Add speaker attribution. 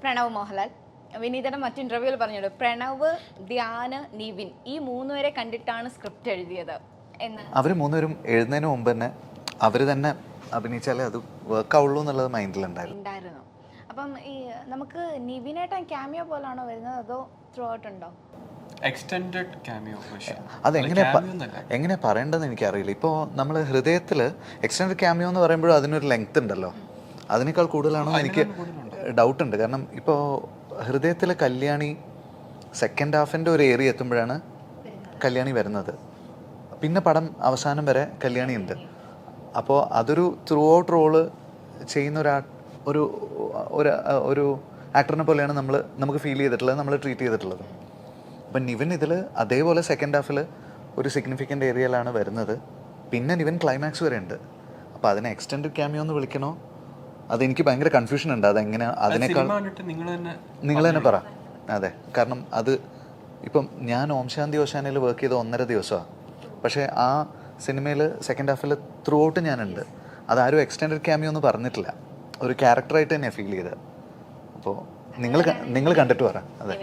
Speaker 1: പ്രണവ് മോഹൻലാൽ വിനീതയുടെ മറ്റു ഇന്റർവ്യൂവിൽ പറഞ്ഞത് പ്രണവ്, ധ്യാന്, നിവിൻ ഈ മൂന്നുപേരെ കണ്ടിട്ടാണ് സ്ക്രിപ്റ്റ് എഴുതിയത് എന്ന്.
Speaker 2: അവർ മൂന്നുപേരും എഴുതുന്നതിന് മുമ്പ് തന്നെ അവർ തന്നെ അഭിനയിച്ചാലേ അത് വർക്ക് ആവുള്ളൂ എന്നുള്ളത് മൈൻഡിലുണ്ടായിരുന്നു.
Speaker 1: അപ്പം ഈ നമുക്ക് നിവിനായിട്ട് ക്യാമിയോ പോലാണോ വരുന്നത് അതോ ത്രൂ ഔട്ട് ഉണ്ടോ?
Speaker 3: Extended cameo.
Speaker 2: എങ്ങനെ പറയേണ്ടതെന്ന് എനിക്കറിയില്ല. ഇപ്പോൾ നമ്മൾ ഹൃദയത്തിൽ എക്സ്റ്റെൻഡഡ് ക്യാമിയോ എന്ന് പറയുമ്പോഴും അതിനൊരു ലെങ്ത് ഉണ്ടല്ലോ, അതിനേക്കാൾ കൂടുതലാണോ എനിക്ക് ഡൗട്ട് ഉണ്ട്. കാരണം ഇപ്പോൾ ഹൃദയത്തിൽ കല്യാണി സെക്കൻഡ് ഹാഫിൻ്റെ ഒരു ഏരിയ എത്തുമ്പോഴാണ് കല്യാണി വരുന്നത്. പിന്നെ പടം അവസാനം വരെ കല്യാണി ഉണ്ട്. അപ്പോൾ അതൊരു ത്രൂ ഔട്ട് റോള് ചെയ്യുന്ന ഒരു ആക്ടറിനെ പോലെയാണ് നമുക്ക് ഫീൽ ചെയ്തിട്ടുള്ളത്, നമ്മൾ ട്രീറ്റ് ചെയ്തിട്ടുള്ളത്. അപ്പം നിവിൻ ഇതിൽ അതേപോലെ സെക്കൻഡ് ഹാഫിൽ ഒരു സിഗ്നിഫിക്കൻ്റ് ഏരിയയിലാണ് വരുന്നത്. പിന്നെ നിവിൻ ക്ലൈമാക്സ് വരെ ഉണ്ട്. അപ്പോൾ അതിനെ എക്സ്റ്റെൻഡഡ് ക്യാമിയോ എന്ന് വിളിക്കണോ, അതെനിക്ക് ഭയങ്കര കൺഫ്യൂഷൻ ഉണ്ട്. അതെങ്ങനെ അതിനേക്കാൾ നിങ്ങൾ തന്നെ പറ. അതെ, കാരണം അത് ഇപ്പം ഞാൻ ഓം ശാന്തി ഓശാനയിൽ വർക്ക് ചെയ്ത 1.5 ദിവസമാണ്. പക്ഷേ ആ സിനിമയിൽ സെക്കൻഡ് ഹാഫിൽ ത്രൂ ഔട്ട് ഞാനുണ്ട്. അതാരും എക്സ്റ്റെൻഡഡ് ക്യാമിയോ എന്ന് പറഞ്ഞിട്ടില്ല, ഒരു ക്യാരക്ടറായിട്ട് തന്നെയാണ് ഫീൽ ചെയ്തത്. അപ്പോൾ നിങ്ങൾ കണ്ടിട്ട് പറ. അതെ.